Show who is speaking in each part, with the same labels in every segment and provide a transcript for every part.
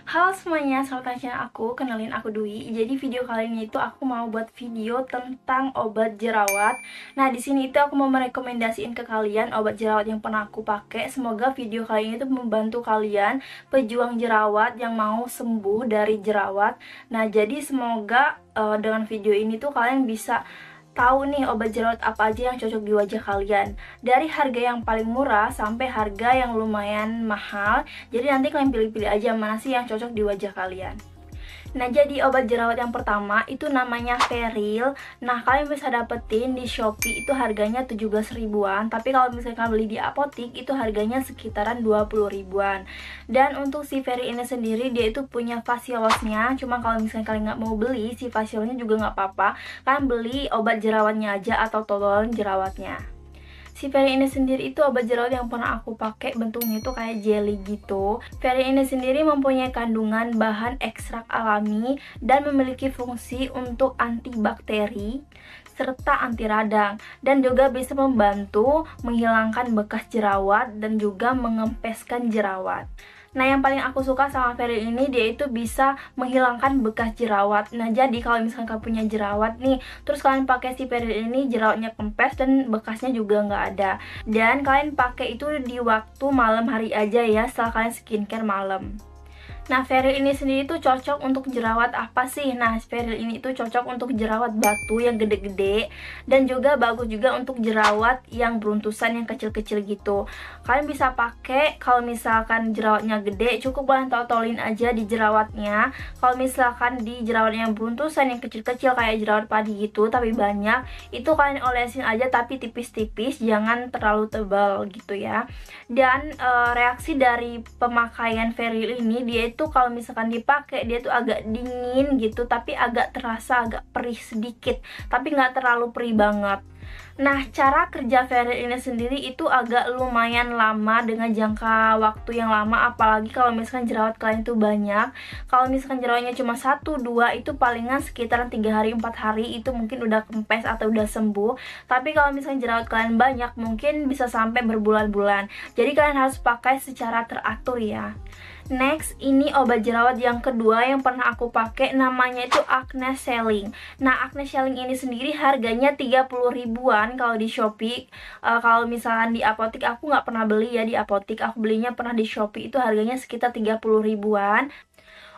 Speaker 1: Halo semuanya, selamat datang di channel aku, kenalin aku Dwi. Jadi video kali ini itu aku mau buat video tentang obat jerawat. Nah, di sini itu aku mau merekomendasiin ke kalian obat jerawat yang pernah aku pakai. Semoga video kali ini tuh membantu kalian pejuang jerawat yang mau sembuh dari jerawat. Nah, jadi semoga dengan video ini tuh kalian bisa tahu nih obat jerawat apa aja yang cocok di wajah kalian, dari harga yang paling murah sampai harga yang lumayan mahal. Jadi nanti kalian pilih-pilih aja mana sih yang cocok di wajah kalian. Nah, jadi obat jerawat yang pertama itu namanya Feril. Nah, kalian bisa dapetin di Shopee itu harganya 17 ribuan, tapi kalau misalkan beli di apotik itu harganya sekitaran 20 ribuan. Dan untuk si Feril ini sendiri dia itu punya facial wash-nya. Cuma kalau misalkan kalian nggak mau beli si facialnya juga nggak apa-apa, kalian beli obat jerawatnya aja atau totolan jerawatnya. Si Feril ini sendiri itu obat jerawat yang pernah aku pakai, bentuknya itu kayak jelly gitu. Feril ini sendiri mempunyai kandungan bahan ekstrak alami dan memiliki fungsi untuk antibakteri serta anti radang, dan juga bisa membantu menghilangkan bekas jerawat dan juga mengempeskan jerawat. Nah, yang paling aku suka sama Feril ini, dia itu bisa menghilangkan bekas jerawat. Nah, jadi kalau misalkan kalian punya jerawat nih, terus kalian pakai si Feril ini, jerawatnya kempes dan bekasnya juga nggak ada. Dan kalian pakai itu di waktu malam hari aja ya, setelah kalian skincare malam. Nah, Feril ini sendiri tuh cocok untuk jerawat apa sih? Nah, Feril ini tuh cocok untuk jerawat batu yang gede-gede, dan juga bagus juga untuk jerawat yang beruntusan yang kecil-kecil gitu. Kalian bisa pakai kalau misalkan jerawatnya gede, cukup kalian totolin aja di jerawatnya. Kalau misalkan di jerawat yang beruntusan yang kecil-kecil kayak jerawat padi gitu tapi banyak, itu kalian olesin aja tapi tipis-tipis, jangan terlalu tebal gitu ya. Dan reaksi dari pemakaian Feril ini, dia itu kalau misalkan dipakai dia tuh agak dingin gitu, tapi agak terasa agak perih sedikit, tapi nggak terlalu perih banget. Nah, cara kerja Feril ini sendiri itu agak lumayan lama, dengan jangka waktu yang lama, apalagi kalau misalkan jerawat kalian tuh banyak. Kalau misalkan jerawatnya cuma 1-2 itu palingan sekitaran 3 hari 4 hari itu mungkin udah kempes atau udah sembuh. Tapi kalau misalkan jerawat kalian banyak mungkin bisa sampai berbulan-bulan. Jadi kalian harus pakai secara teratur ya. Next, ini obat jerawat yang kedua yang pernah aku pakai, namanya itu Acne Selling. Nah, Acne Selling ini sendiri harganya 30 ribuan kalau di Shopee. Kalau misalkan di apotik aku nggak pernah beli ya di apotik, aku belinya pernah di Shopee, itu harganya sekitar 30 ribuan.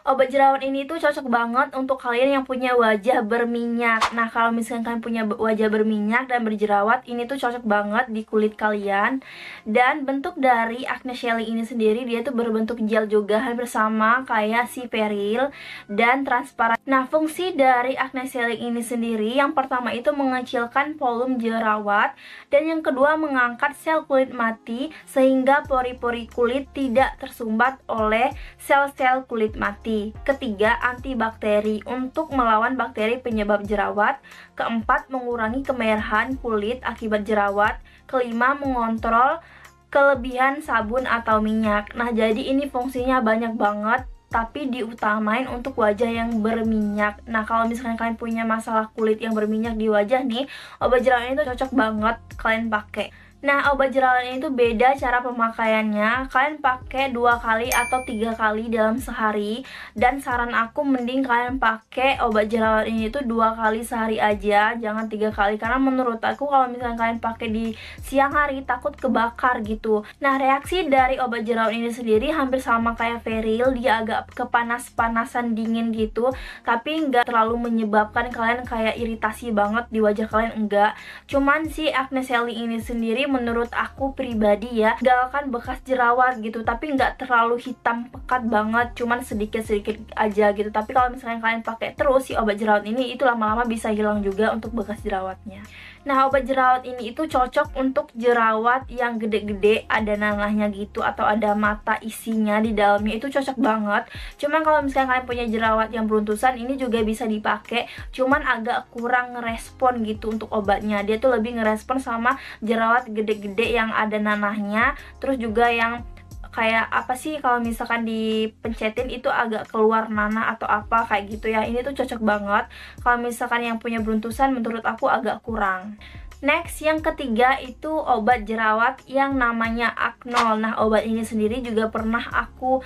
Speaker 1: Obat jerawat ini tuh cocok banget untuk kalian yang punya wajah berminyak. Nah, kalau misalkan kalian punya wajah berminyak dan berjerawat, ini tuh cocok banget di kulit kalian. Dan bentuk dari Acne Selling ini sendiri, dia tuh berbentuk gel juga, hampir sama kayak si Feril dan transparan. Nah, fungsi dari Acne Selling ini sendiri, yang pertama itu mengecilkan volume jerawat, dan yang kedua mengangkat sel kulit mati sehingga pori-pori kulit tidak tersumbat oleh sel-sel kulit mati. Ketiga, antibakteri untuk melawan bakteri penyebab jerawat. Keempat, mengurangi kemerahan kulit akibat jerawat. Kelima, mengontrol kelebihan sabun atau minyak. Nah, jadi ini fungsinya banyak banget, tapi diutamain untuk wajah yang berminyak. Nah, kalau misalkan kalian punya masalah kulit yang berminyak di wajah nih, obat jerawat ini tuh cocok banget kalian pakai. Nah, obat jerawat ini tuh beda cara pemakaiannya. Kalian pakai 2 kali atau 3 kali dalam sehari. Dan saran aku mending kalian pakai obat jerawat ini tuh 2 kali sehari aja, jangan 3 kali. Karena menurut aku kalau misalnya kalian pakai di siang hari takut kebakar gitu. Nah, reaksi dari obat jerawat ini sendiri hampir sama kayak Feril. Dia agak kepanas-panasan dingin gitu, tapi nggak terlalu menyebabkan kalian kayak iritasi banget di wajah kalian, enggak. Cuman si Acne Selling ini sendiri menurut aku pribadi ya, galkan bekas jerawat gitu, tapi nggak terlalu hitam pekat banget, cuman sedikit-sedikit aja gitu. Tapi kalau misalnya kalian pakai terus si obat jerawat ini, itu lama-lama bisa hilang juga untuk bekas jerawatnya. Nah, obat jerawat ini itu cocok untuk jerawat yang gede-gede, ada nanahnya gitu, atau ada mata isinya di dalamnya, itu cocok banget. Cuman kalau misalnya kalian punya jerawat yang beruntusan, ini juga bisa dipakai, cuman agak kurang ngerespon gitu untuk obatnya. Dia tuh lebih ngerespon sama jerawat gede-gede yang ada nanahnya, terus juga yang kayak apa sih, kalau misalkan dipencetin itu agak keluar nanah atau apa kayak gitu ya. Ini tuh cocok banget. Kalau misalkan yang punya beruntusan menurut aku agak kurang. Next, yang ketiga itu obat jerawat yang namanya Acnol. Nah, obat ini sendiri juga pernah aku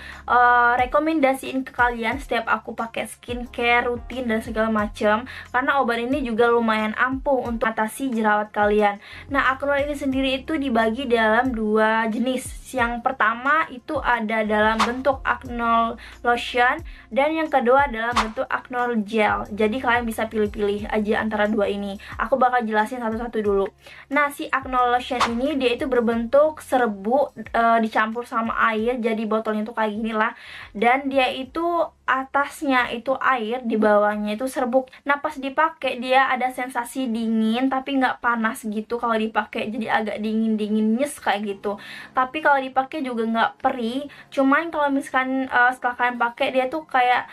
Speaker 1: rekomendasiin ke kalian setiap aku pakai skincare rutin dan segala macam, karena obat ini juga lumayan ampuh untuk atasi jerawat kalian. Nah, Acnol ini sendiri itu dibagi dalam dua jenis. Yang pertama itu ada dalam bentuk Acnol lotion, dan yang kedua adalah bentuk Acnol gel. Jadi kalian bisa pilih-pilih aja antara dua ini. Aku bakal jelasin satu-satu dulu. Nah, si Acnol lotion ini dia itu berbentuk serbuk dicampur sama air, jadi botolnya tuh kayak gini lah. Dan dia itu atasnya itu air, di bawahnya itu serbuk. Nah, pas dipakai dia ada sensasi dingin tapi nggak panas gitu kalau dipakai, jadi agak dingin nyes kayak gitu. Tapi kalau dipakai juga nggak perih. Cuman kalau misalkan setelah kalian pakai dia tuh kayak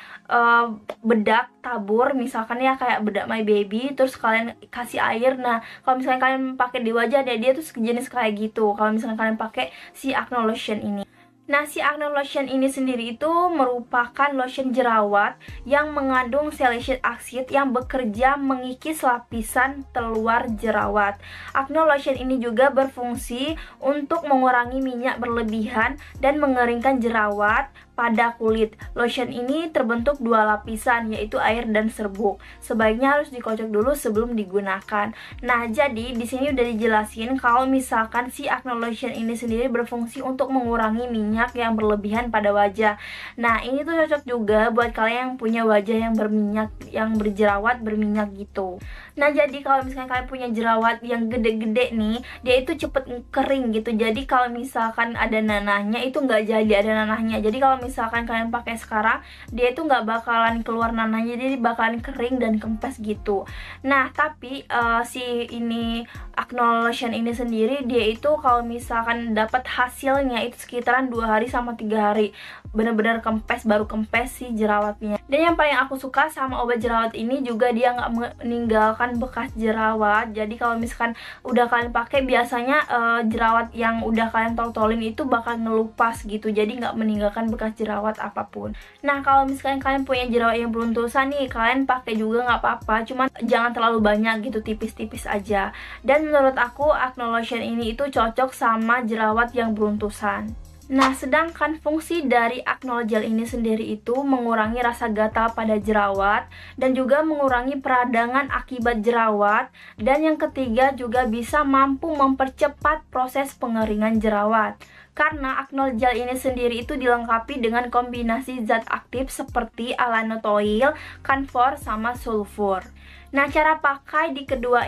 Speaker 1: bedak tabur, misalkan ya kayak bedak My Baby, terus kalian kasih air. Nah, kalau misalkan kalian pakai di wajah dia tuh sejenis kayak gitu kalau misalkan kalian pakai si Acnol lotion ini. Nah, si Acnol lotion ini sendiri itu merupakan lotion jerawat yang mengandung salicylic acid yang bekerja mengikis lapisan terluar jerawat. Acnol lotion ini juga berfungsi untuk mengurangi minyak berlebihan dan mengeringkan jerawat pada kulit. Lotion ini terbentuk dua lapisan, yaitu air dan serbuk. Sebaiknya harus dikocok dulu sebelum digunakan. Nah, jadi di sini udah dijelasin kalau misalkan si Acnol lotion ini sendiri berfungsi untuk mengurangi minyak yang berlebihan pada wajah. Nah, ini tuh cocok juga buat kalian yang punya wajah yang berminyak, yang berjerawat berminyak gitu. Nah, jadi kalau misalkan kalian punya jerawat yang gede-gede nih, dia itu cepet kering gitu. Jadi kalau misalkan ada nanahnya itu nggak jadi ada nanahnya. Jadi kalau misalkan kalian pakai sekarang, dia itu nggak bakalan keluar nanahnya, jadi bakalan kering dan kempes gitu. Nah, tapi si ini Acnol lotion ini sendiri dia itu kalau misalkan dapat hasilnya itu sekitaran 2 hari sama 3 hari, bener-bener kempes, baru kempes si jerawatnya. Dan yang paling aku suka sama obat jerawat ini juga dia nggak meninggalkan bekas jerawat. Jadi kalau misalkan udah kalian pakai, biasanya jerawat yang udah kalian tol-tolin itu bakal ngelupas gitu, jadi nggak meninggalkan bekas jerawat apapun. Nah, kalau misalkan kalian punya jerawat yang beruntusan nih, kalian pakai juga nggak apa-apa, cuman jangan terlalu banyak gitu, tipis-tipis aja. Dan menurut aku Acnol lotion ini itu cocok sama jerawat yang beruntusan. Nah, sedangkan fungsi dari Acnol gel ini sendiri itu mengurangi rasa gatal pada jerawat dan juga mengurangi peradangan akibat jerawat, dan yang ketiga juga bisa mampu mempercepat proses pengeringan jerawat. Karena Acnol gel ini sendiri itu dilengkapi dengan kombinasi zat aktif seperti alanotoil, camphor, sama sulfur. Nah, cara pakai di kedua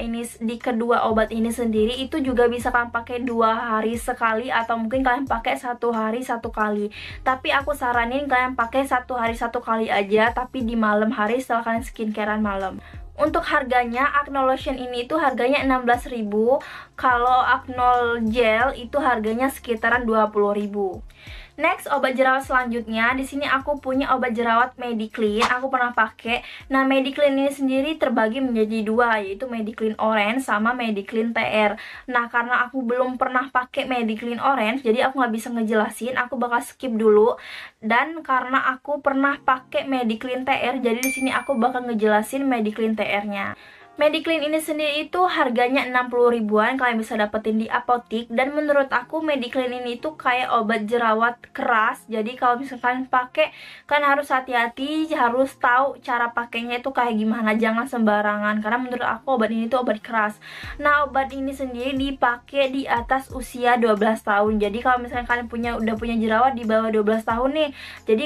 Speaker 1: obat ini sendiri itu juga bisa kalian pakai 2 hari sekali, atau mungkin kalian pakai 1 hari 1 kali. Tapi aku saranin kalian pakai 1 hari 1 kali aja, tapi di malam hari setelah kalian skincarean malam. Untuk harganya, Acnol lotion ini itu harganya 16.000. Kalau Acnol gel itu harganya sekitaran 20.000. Next, obat jerawat selanjutnya. Di sini aku punya obat jerawat Mediclean. Aku pernah pakai. Nah, Mediclean ini sendiri terbagi menjadi 2, yaitu Mediclean Orange sama Mediclean TR. Nah, karena aku belum pernah pakai Mediclean Orange, jadi aku nggak bisa ngejelasin. Aku bakal skip dulu. Dan karena aku pernah pakai Mediclean TR, jadi di sini aku bakal ngejelasin Mediclean TR-nya. Mediclean ini sendiri itu harganya 60 ribuan, kalian bisa dapetin di apotik. Dan menurut aku Mediclean ini itu kayak obat jerawat keras. Jadi kalau misalkan pakai, kalian harus hati-hati, harus tahu cara pakainya itu kayak gimana, jangan sembarangan. Karena menurut aku obat ini tuh obat keras. Nah, obat ini sendiri dipakai di atas usia 12 tahun. Jadi kalau misalkan kalian udah punya jerawat di bawah 12 tahun nih, jadi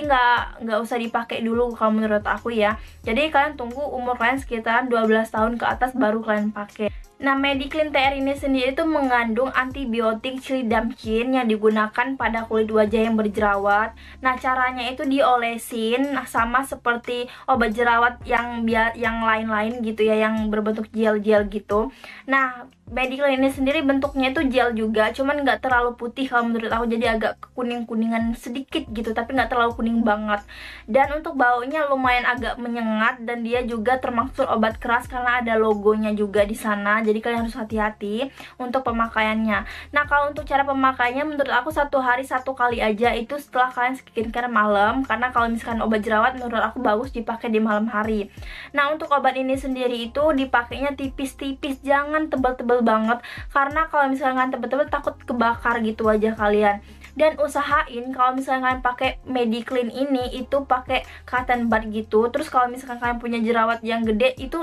Speaker 1: nggak usah dipakai dulu kalau menurut aku ya. Jadi kalian tunggu umur kalian sekitaran 12 tahun ke atas baru kalian pakai. Nah, Mediclean TR ini sendiri itu mengandung antibiotik cilidamkin yang digunakan pada kulit wajah yang berjerawat. Nah, caranya itu diolesin, sama seperti obat jerawat yang lain-lain gitu ya, yang berbentuk gel-gel gitu. Nah, Mediclean ini sendiri bentuknya itu gel juga, cuman nggak terlalu putih kalau menurut aku, jadi agak kuning-kuningan sedikit gitu, tapi nggak terlalu kuning banget. Dan untuk baunya lumayan agak menyengat, dan dia juga termasuk obat keras karena ada logonya juga di sana. jadi kalian harus hati-hati untuk pemakaiannya. Nah, kalau untuk cara pemakaiannya menurut aku 1 hari 1 kali aja itu setelah kalian skincare malam, karena kalau misalkan obat jerawat menurut aku bagus dipakai di malam hari. Nah, untuk obat ini sendiri itu dipakainya tipis-tipis, jangan tebal-tebal banget, karena kalau misalkan tebal-tebal takut kebakar gitu wajah kalian. Dan usahain kalau misalnya kalian pakai Mediclean ini itu pakai cotton bud gitu. Terus kalau misalkan kalian punya jerawat yang gede itu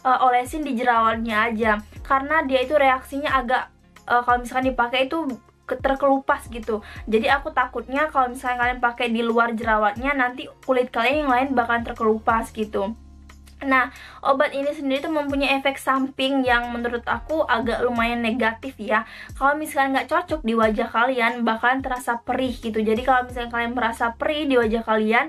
Speaker 1: olesin di jerawatnya aja, karena dia itu reaksinya agak kalau misalkan dipakai itu terkelupas gitu. Jadi aku takutnya kalau misalnya kalian pakai di luar jerawatnya nanti kulit kalian yang lain bakalan terkelupas gitu. Nah, obat ini sendiri tuh mempunyai efek samping yang menurut aku agak lumayan negatif ya. Kalau misalnya nggak cocok di wajah kalian, bakalan terasa perih gitu. Jadi kalau misalnya kalian merasa perih di wajah kalian,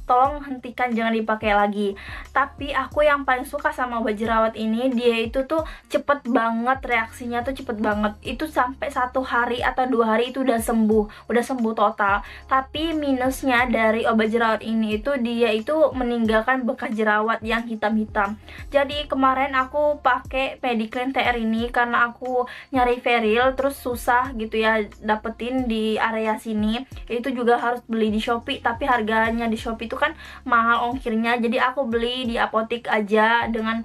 Speaker 1: tolong hentikan, jangan dipakai lagi. Tapi aku yang paling suka sama obat jerawat ini, dia itu tuh cepet banget, reaksinya tuh cepet banget. Itu sampai 1 hari atau 2 hari itu udah sembuh total. Tapi minusnya dari obat jerawat ini itu dia itu meninggalkan bekas jerawat yang hitam-hitam. Jadi kemarin aku pakai Mediclean TR ini karena aku nyari Veril terus susah gitu ya dapetin di area sini. Itu juga harus beli di Shopee, tapi harganya di Shopee itu kan mahal ongkirnya, jadi aku beli di apotik aja dengan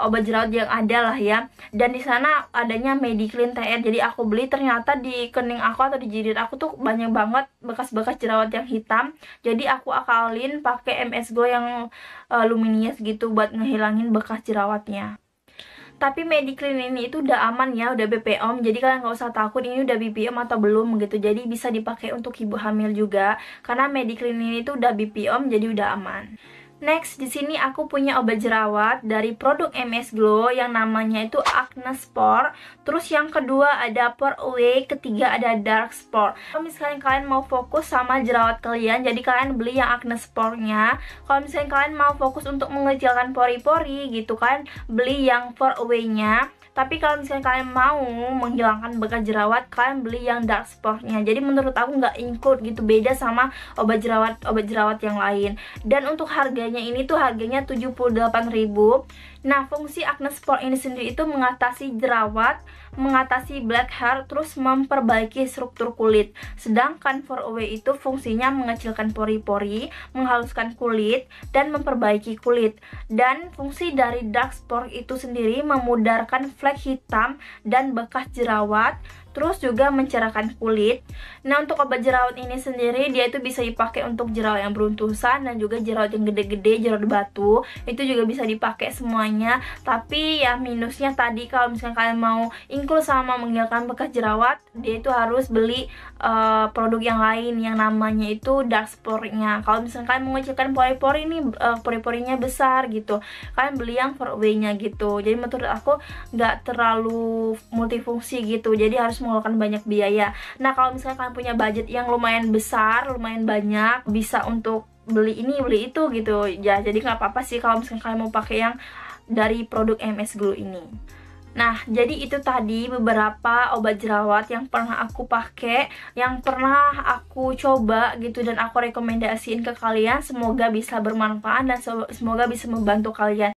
Speaker 1: obat jerawat yang ada lah ya. Dan di sana adanya Mediclean TR, jadi aku beli, ternyata di kening aku atau di jidat aku tuh banyak banget bekas-bekas jerawat yang hitam. Jadi aku akalin pakai MS Glow yang luminous gitu buat ngehilangin bekas jerawatnya. Tapi Mediclean ini itu udah aman ya, udah BPOM, jadi kalian nggak usah takut ini udah BPOM atau belum gitu. Jadi bisa dipakai untuk ibu hamil juga, karena Mediclean ini tuh udah BPOM, jadi udah aman. Next, di sini aku punya obat jerawat dari produk MS Glow yang namanya itu Acne Spore. Terus yang kedua ada Pore Away, ketiga ada Dark Spore. Kalau misalnya kalian mau fokus sama jerawat kalian, jadi kalian beli yang Acne Spore-nya. Kalau misalnya kalian mau fokus untuk mengecilkan pori-pori gitu kan, beli yang Pore Away-nya. Tapi kalau misalnya kalian mau menghilangkan bekas jerawat, kalian beli yang dark spot-nya. Jadi menurut aku nggak include gitu, beda sama obat jerawat yang lain. Dan untuk harganya ini tuh harganya 78.000. Nah, fungsi Acne Spore ini sendiri itu mengatasi jerawat, mengatasi black hair, terus memperbaiki struktur kulit. Sedangkan Pore Away itu fungsinya mengecilkan pori-pori, menghaluskan kulit, dan memperbaiki kulit. Dan fungsi dari Dark Spore itu sendiri memudarkan flek hitam dan bekas jerawat, terus juga mencerahkan kulit. Nah, untuk obat jerawat ini sendiri dia itu bisa dipakai untuk jerawat yang beruntusan dan juga jerawat yang gede-gede, jerawat batu, itu juga bisa dipakai semuanya. Tapi ya minusnya tadi kalau misalnya kalian mau include sama menghilangkan bekas jerawat, dia itu harus beli produk yang lain yang namanya itu Dark Spore-nya. Kalau misalnya kalian mengecilkan pori-pori ini, pori-porinya besar gitu, kalian beli yang Pore Away-nya gitu. Jadi menurut aku nggak terlalu multifungsi gitu, jadi harus mengeluarkan banyak biaya. Nah, kalau misalnya kalian punya budget yang lumayan besar, lumayan banyak, bisa untuk beli ini beli itu gitu ya. Jadi nggak apa-apa sih kalau misalnya kalian mau pakai yang dari produk MS Glow ini. Nah, jadi itu tadi beberapa obat jerawat yang pernah aku pakai, yang pernah aku coba gitu, dan aku rekomendasiin ke kalian. Semoga bisa bermanfaat dan semoga bisa membantu kalian.